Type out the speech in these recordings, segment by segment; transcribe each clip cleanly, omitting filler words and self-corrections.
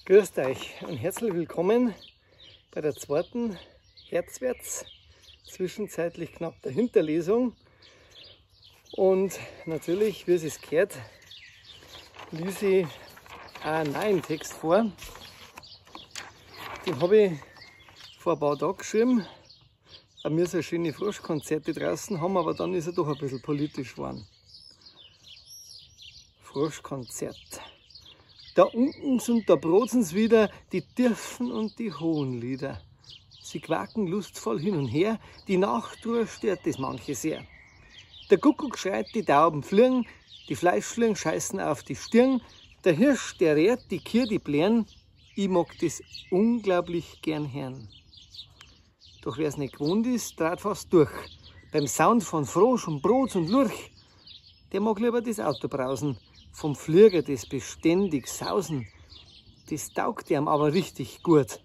Grüßt euch und herzlich willkommen bei der zweiten Herzwärts, zwischenzeitlich knapp dahinter Lesung. Und natürlich, wie es gehört, lese ich einen neuen Text vor. Den habe ich vor ein paar Tagen geschrieben. Wir so schöne Froschkonzerte draußen haben, aber dann ist er doch ein bisschen politisch geworden. Froschkonzert. Da unten's und da brotsen's wieder, die tiefen und die hohen Lieder. Sie quaken lustvoll hin und her, die Nachtruhe stört es manche sehr. Der Kuckuck schreit, die Tauben fliegen, die Fleischfliegen scheißen auf die Stirn, der Hirsch, der rät, die Kier, die blären, ich mag das unglaublich gern hören. Doch wer's nicht gewohnt ist, trat fast durch. Beim Sound von Frosch und Brot und Lurch, der mag lieber das Auto brausen, vom Flieger das beständig Sausen. Das taugt ihm aber richtig gut.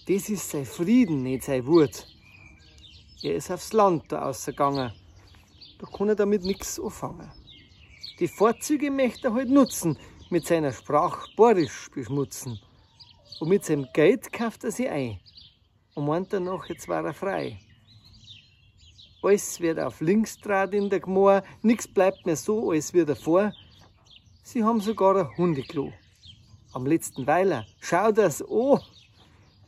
Das ist sein Frieden, nicht sein Wut. Er ist aufs Land da ausgegangen, da kann er damit nichts anfangen. Die Vorzüge möchte er halt nutzen, mit seiner Sprache borisch beschmutzen. Und mit seinem Geld kauft er sie ein und meint danach, jetzt war er frei. Alles wird auf links draht in der Gmor, nichts bleibt mehr so, als wie davor. Sie haben sogar ein Hundeklo. Am letzten Weiler, schau das an.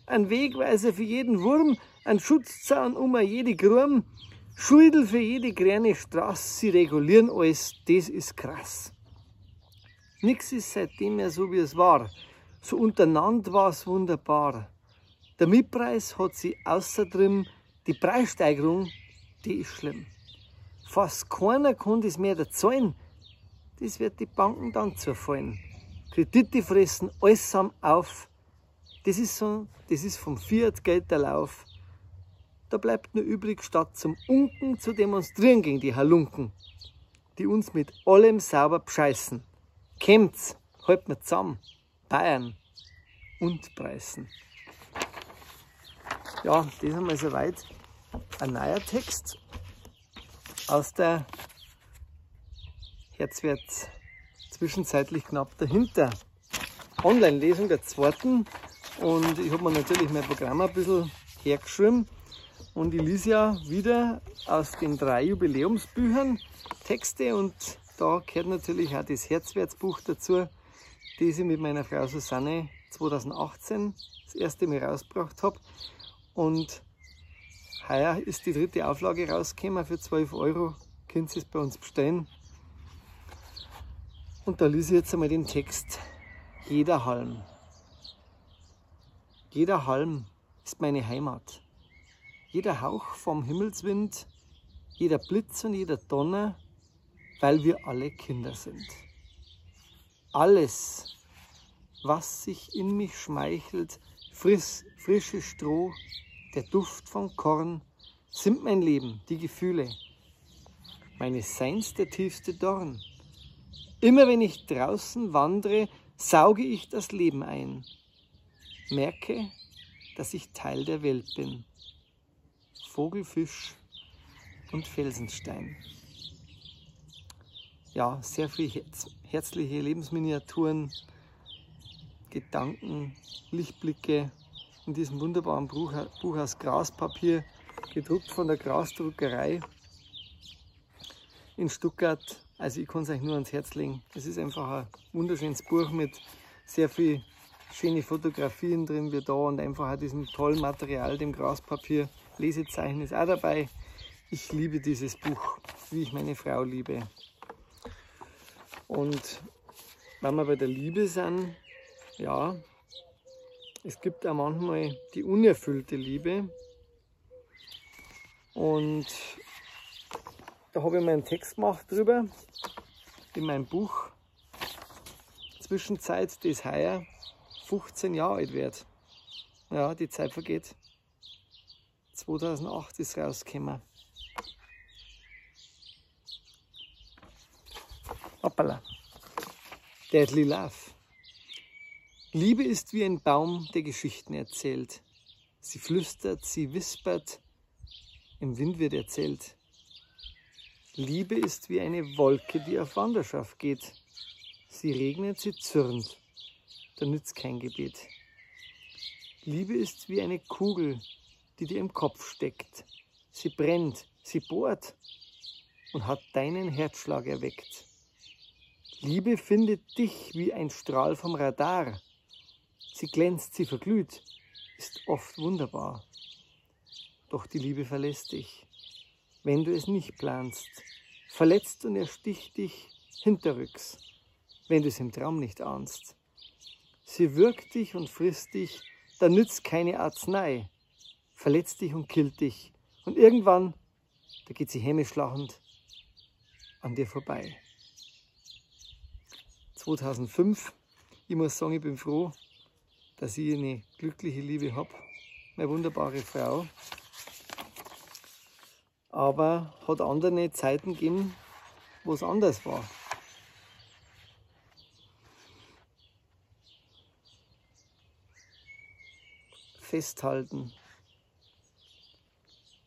Ein Wegweiser für jeden Wurm, ein Schutzzaun um jede Grum, Schuldel für jede kleine Straße, sie regulieren alles, das ist krass. Nix ist seitdem mehr so, wie es war. So untereinander war es wunderbar. Der Mietpreis hat sie außer drin, die Preissteigerung, die ist schlimm. Fast keiner kann das mehr zahlen. Das wird die Banken dann zufallen. Kredite fressen alles zusammen auf. Das ist vom Fiat-Geld der Lauf. Da bleibt nur übrig, statt zum Unken zu demonstrieren gegen die Halunken, die uns mit allem sauber bescheißen. Kämmt's, halt mir zusammen, Bayern und Preußen. Ja, das ist einmal soweit ein neuer Text aus der Herzwärts zwischenzeitlich knapp dahinter Online-Lesung der zweiten. Und ich habe mir natürlich mein Programm ein bisschen hergeschrieben. Und ich lese ja wieder aus den 3 Jubiläumsbüchern Texte. Und da gehört natürlich auch das Herzwärtsbuch dazu, das ich mit meiner Frau Susanne 2018 das erste Mal rausgebracht habe. Und heuer ist die 3. Auflage rausgekommen für 12 €. Könnt ihr es bei uns bestellen. Und da lese ich jetzt einmal den Text. Jeder Halm. Jeder Halm ist meine Heimat. Jeder Hauch vom Himmelswind, jeder Blitz und jeder Donner, weil wir alle Kinder sind. Alles, was sich in mich schmeichelt, frisches Stroh, der Duft vom Korn, sind mein Leben, die Gefühle, meines Seins der tiefste Dorn. Immer wenn ich draußen wandere, sauge ich das Leben ein, merke, dass ich Teil der Welt bin. Vogel, Fisch und Felsenstein. Ja, sehr viele herzliche Lebensminiaturen, Gedanken, Lichtblicke in diesem wunderbaren Buch aus Graspapier, gedruckt von der Grasdruckerei in Stuttgart. Also ich kann es euch nur ans Herz legen. Es ist einfach ein wunderschönes Buch mit sehr viel schöne Fotografien drin wie da und einfach auch diesem tollen Material, dem Graspapier. Lesezeichen ist auch dabei. Ich liebe dieses Buch, wie ich meine Frau liebe. Und wenn wir bei der Liebe sind, ja, es gibt auch manchmal die unerfüllte Liebe. Und da habe ich mal einen Text gemacht drüber, in meinem Buch Zwischenzeit, das heuer 15 Jahre alt wird. Ja, die Zeit vergeht. 2008 ist rausgekommen. Hoppala. Deadly Love. Liebe ist wie ein Baum, der Geschichten erzählt. Sie flüstert, sie wispert, im Wind wird erzählt. Liebe ist wie eine Wolke, die auf Wanderschaft geht. Sie regnet, sie zürnt. da nützt kein Gebet. Liebe ist wie eine Kugel, die dir im Kopf steckt. Sie brennt, sie bohrt und hat deinen Herzschlag erweckt. Liebe findet dich wie ein Strahl vom Radar. Sie glänzt, sie verglüht, ist oft wunderbar. Doch die Liebe verlässt dich, wenn du es nicht planst, verletzt und ersticht dich hinterrücks, wenn du es im Traum nicht ahnst. Sie würgt dich und frisst dich, da nützt keine Arznei, verletzt dich und killt dich und irgendwann, da geht sie hämisch lachend an dir vorbei. 2005, ich muss sagen, ich bin froh, dass ich eine glückliche Liebe habe, eine wunderbare Frau. Aber hat andere Zeiten gegeben, wo es anders war. Festhalten.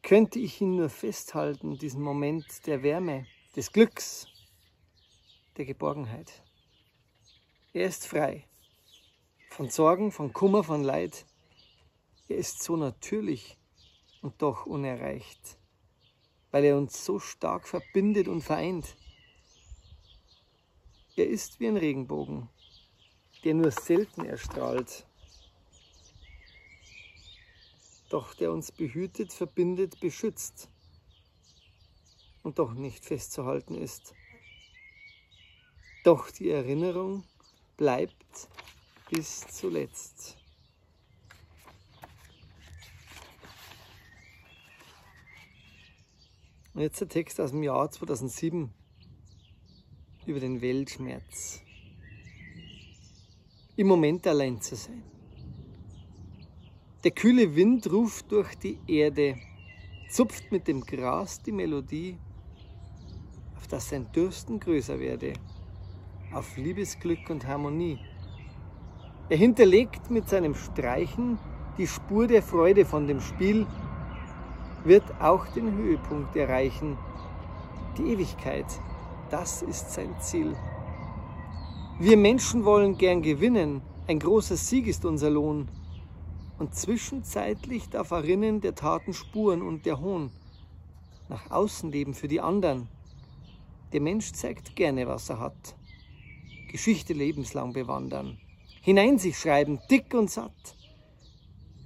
Könnte ich ihn nur festhalten, diesen Moment der Wärme, des Glücks, der Geborgenheit. Er ist frei von Sorgen, von Kummer, von Leid. Er ist so natürlich und doch unerreicht, weil er uns so stark verbindet und vereint. Er ist wie ein Regenbogen, der nur selten erstrahlt, doch der uns behütet, verbindet, beschützt und doch nicht festzuhalten ist. Doch die Erinnerung bleibt bis zuletzt. Und jetzt der Text aus dem Jahr 2007 über den Weltschmerz. Im Moment allein zu sein. Der kühle Wind ruft durch die Erde, zupft mit dem Gras die Melodie, auf dass sein Dürsten größer werde, auf Liebesglück und Harmonie. Er hinterlegt mit seinem Streichen die Spur der Freude von dem Spiel, wird auch den Höhepunkt erreichen. Die Ewigkeit, das ist sein Ziel. Wir Menschen wollen gern gewinnen, ein großer Sieg ist unser Lohn. Und zwischenzeitlich darf erinnern der Taten Spuren und der Hohn. Nach außen leben für die anderen. Der Mensch zeigt gerne, was er hat. Geschichte lebenslang bewandern. Hinein sich schreiben, dick und satt.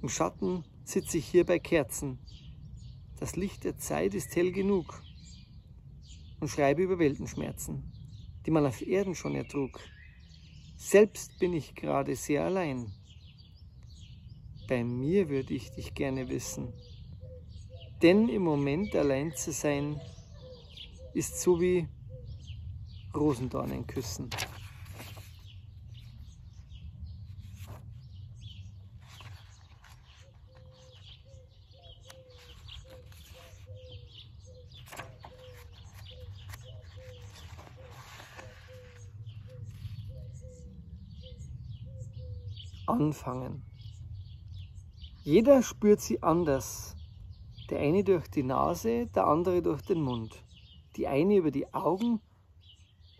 Im Schatten sitze ich hier bei Kerzen. Das Licht der Zeit ist hell genug. Und schreibe über Weltenschmerzen, die man auf Erden schon ertrug. Selbst bin ich gerade sehr allein. Bei mir würde ich dich gerne wissen. Denn im Moment allein zu sein, ist so wie Rosendornen küssen. Anfangen. Jeder spürt sie anders. Der eine durch die Nase, der andere durch den Mund. Die eine über die Augen,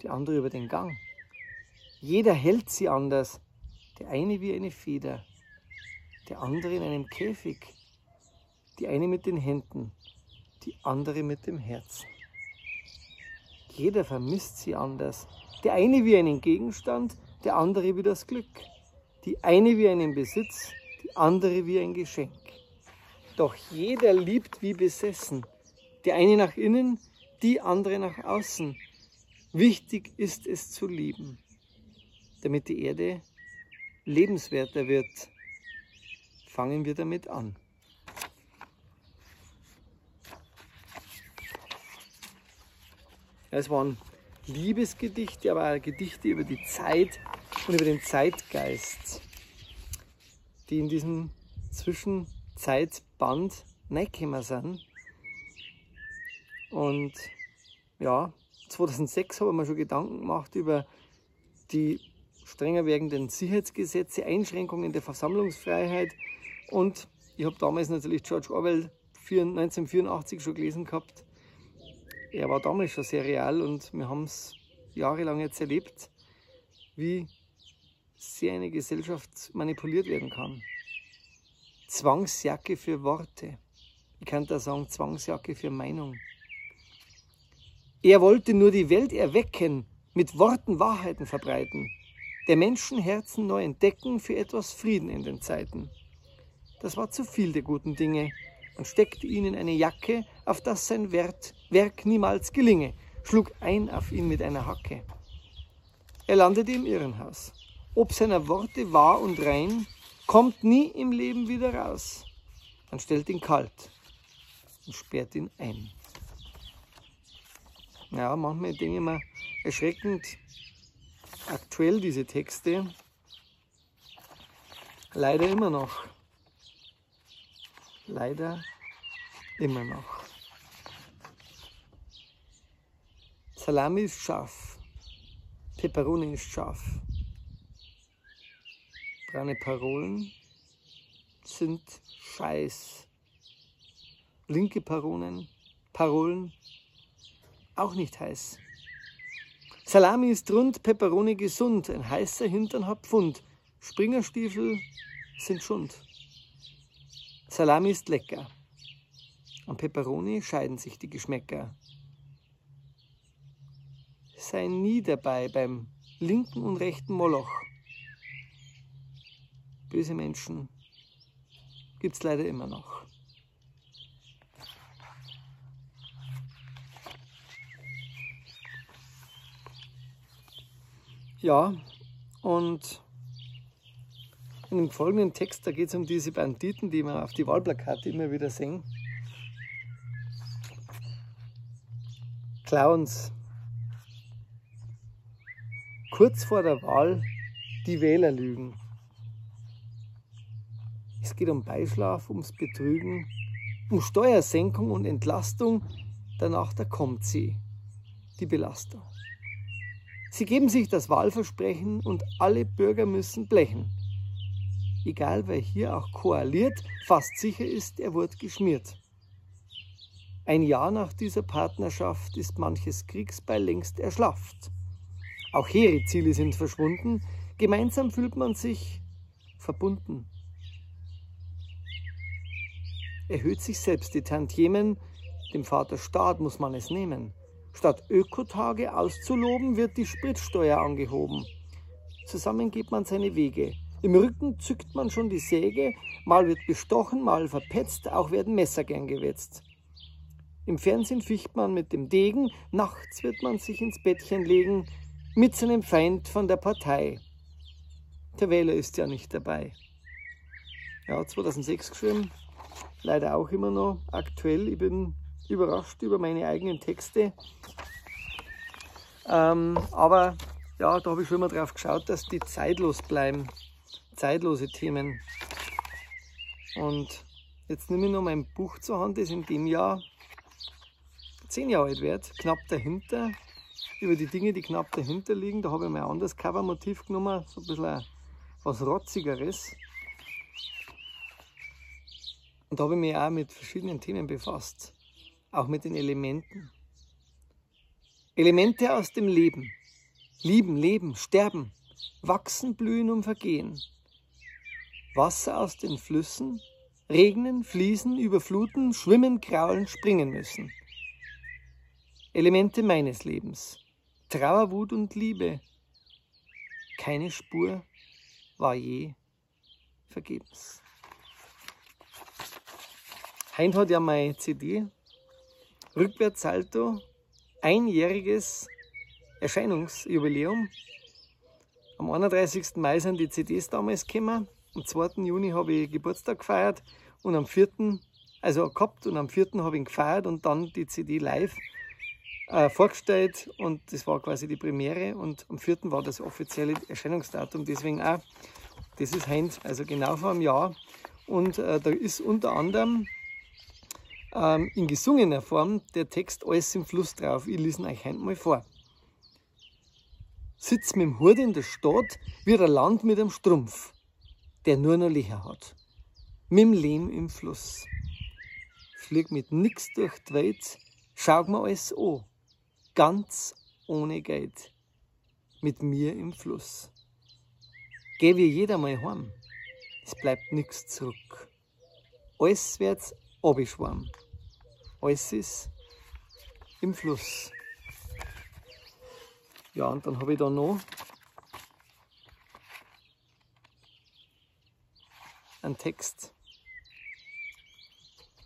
die andere über den Gang. Jeder hält sie anders. Der eine wie eine Feder, der andere in einem Käfig. Die eine mit den Händen, die andere mit dem Herzen. Jeder vermisst sie anders. Der eine wie einen Gegenstand, der andere wie das Glück. Die eine wie einen Besitz, die andere wie ein Geschenk. Doch jeder liebt wie besessen. Der eine nach innen, die andere nach außen. Wichtig ist es zu lieben, damit die Erde lebenswerter wird. Fangen wir damit an. Es waren Liebesgedichte, aber auch Gedichte über die Zeit und über den Zeitgeist, die in diesem Zwischenzeitband reingekommen sind. Und ja, 2006 habe ich mir schon Gedanken gemacht über die strenger werdenden Sicherheitsgesetze, Einschränkungen der Versammlungsfreiheit. Und ich habe damals natürlich George Orwell 1984 schon gelesen gehabt. Er war damals schon sehr real und wir haben es jahrelang jetzt erlebt, wie sehr eine Gesellschaft manipuliert werden kann. Zwangsjacke für Worte. Ich kann da sagen, Zwangsjacke für Meinung. Er wollte nur die Welt erwecken, mit Worten Wahrheiten verbreiten, der Menschenherzen neu entdecken für etwas Frieden in den Zeiten. Das war zu viel der guten Dinge und steckte ihn in eine Jacke, auf das sein Werk niemals gelinge, schlug ein auf ihn mit einer Hacke. Er landete im Irrenhaus. Ob seiner Worte wahr und rein, kommt nie im Leben wieder raus. Man stellt ihn kalt und sperrt ihn ein. Ja, manchmal denke ich mir, erschreckend aktuell diese Texte. Leider immer noch. Leider immer noch. Salami ist scharf. Peperoni ist scharf. Braune Parolen sind Scheiß. Linke Parolen auch nicht heiß. Salami ist rund, Peperoni gesund. Ein heißer Hintern hat Pfund. Springerstiefel sind Schund. Salami ist lecker. Am Peperoni scheiden sich die Geschmäcker. Sei nie dabei beim linken und rechten Moloch. Böse Menschen gibt's leider immer noch. Ja, und in dem folgenden Text, da geht es um diese Banditen, die wir auf die Wahlplakate immer wieder sehen. Clowns. Kurz vor der Wahl die Wähler lügen. Es geht um Beischlaf, ums Betrügen, um Steuersenkung und Entlastung. Danach, da kommt sie, die Belastung. Sie geben sich das Wahlversprechen und alle Bürger müssen blechen. Egal wer hier auch koaliert, fast sicher ist, er wurde geschmiert. Ein Jahr nach dieser Partnerschaft ist manches Kriegsbeil längst erschlafft. Auch hehre Ziele sind verschwunden, gemeinsam fühlt man sich verbunden. Erhöht sich selbst die Tantiemen, dem Vater Staat muss man es nehmen. Statt Ökotage auszuloben, wird die Spritsteuer angehoben. Zusammen geht man seine Wege. Im Rücken zückt man schon die Säge, mal wird bestochen, mal verpetzt, auch werden Messer gern gewetzt. Im Fernsehen ficht man mit dem Degen, nachts wird man sich ins Bettchen legen, mit seinem Feind von der Partei. Der Wähler ist ja nicht dabei. Ja, 2006 geschrieben, leider auch immer noch aktuell. Ich bin überrascht über meine eigenen Texte. Aber ja, da habe ich schon mal drauf geschaut, dass die zeitlos bleiben. Zeitlose Themen. Und jetzt nehme ich noch mein Buch zur Hand, das in dem Jahr 10 Jahre alt wird, knapp dahinter. Über die Dinge, die knapp dahinter liegen, da habe ich mal ein anderes Covermotiv genommen, so ein bisschen was Rotzigeres. Und da habe ich mich auch mit verschiedenen Themen befasst. Auch mit den Elementen. Elemente aus dem Leben. Lieben, leben, sterben, wachsen, blühen und vergehen. Wasser aus den Flüssen, regnen, fließen, überfluten, schwimmen, kraulen, springen müssen. Elemente meines Lebens. Trauer, Wut und Liebe. Keine Spur war je vergebens. Hein hat ja meine CD. Rückwärtssalto, einjähriges Erscheinungsjubiläum. Am 31. Mai sind die CDs damals gekommen. Am 2. Juni habe ich Geburtstag gefeiert und am 4. und am 4. habe ich ihn gefeiert und dann die CD live vorgestellt und das war quasi die Premiere und am 4. war das offizielle Erscheinungsdatum, deswegen auch, das ist heute, also genau vor einem Jahr und da ist unter anderem in gesungener Form der Text Alles im Fluss drauf. Ich lese ihn euch heute mal vor. Sitzt mit dem Hut in der Stadt, wie ein Land mit einem Strumpf, der nur noch Löcher hat. Mit dem Lehm im Fluss. Flieg mit nix durch die Welt, schau mir alles an. Ganz ohne Geld. Mit mir im Fluss. geh wie jeder mal heim. Es bleibt nichts zurück. Alles wird's abgeschwommen. Alles ist im Fluss. Ja, und dann habe ich da noch einen Text.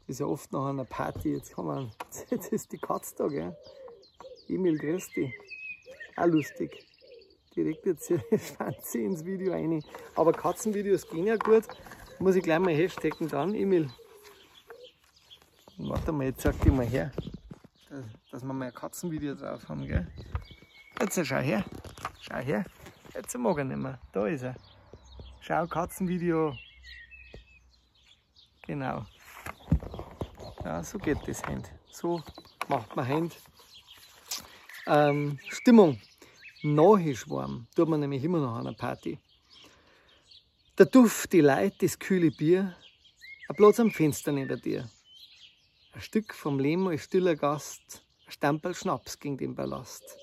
Das ist ja oft nach einer Party. Jetzt kann man, jetzt ist die Katze da, gell? Emil, grüß dich. Auch lustig. Direkt jetzt hier Schwanze ins Video rein. Aber Katzenvideos gehen ja gut. Muss ich gleich mal hashtaggen dann, Emil. Warte mal, jetzt sag ich mal her, dass wir mal ein Katzenvideo drauf haben, gell? Jetzt schau her. Schau her. Jetzt mag er nicht mehr. Da ist er. Schau, Katzenvideo. Genau. Ja, so geht das Hand. So macht man Hand. Stimmung. Nachschwarm tut man nämlich immer noch an einer Party. Der Duft, die Leute, das kühle Bier, ein Platz am Fenster neben dir. Ein Stück vom Leben als stiller Gast, ein Stamperl Schnaps gegen den Ballast.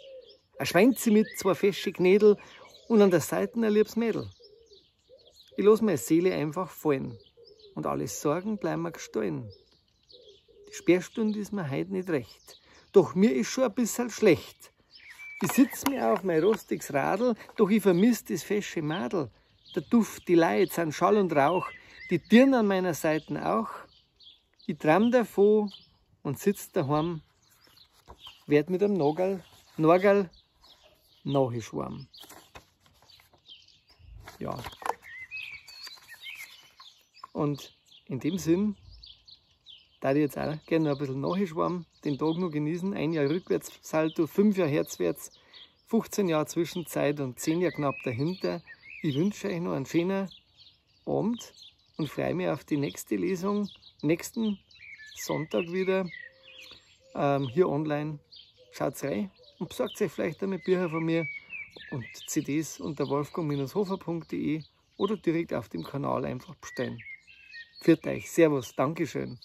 Ein Schwänze mit 2 fesche Knädel und an der Seite ein liebes Mädel. Ich lass meine Seele einfach fallen und alle Sorgen bleiben mir gestohlen. Die Sperrstunde ist mir heute nicht recht, doch mir ist schon ein bisschen schlecht. Ich sitz mir auf mein rostiges Radl, doch ich vermiss das fesche Madel. Der Duft, die Leid, sind Schall und Rauch, die Dirn an meiner Seite auch. Ich träum davon und sitz daheim, werd mit einem Norgal nachgeschwommen. Ja. Und in dem Sinn, da ich jetzt auch gerne noch ein bisschen nachgeschwommen, den Tag noch genießen, 1 Jahr rückwärts Salto, 5 Jahre herzwärts, 15 Jahre Zwischenzeit und 10 Jahre knapp dahinter. Ich wünsche euch noch einen schönen Abend und freue mich auf die nächste Lesung, nächsten Sonntag wieder hier online. Schaut rein und besorgt euch vielleicht einmal Bücher von mir und CDs unter wolfgang-hofer.de oder direkt auf dem Kanal einfach bestellen. Für euch. Servus. Dankeschön.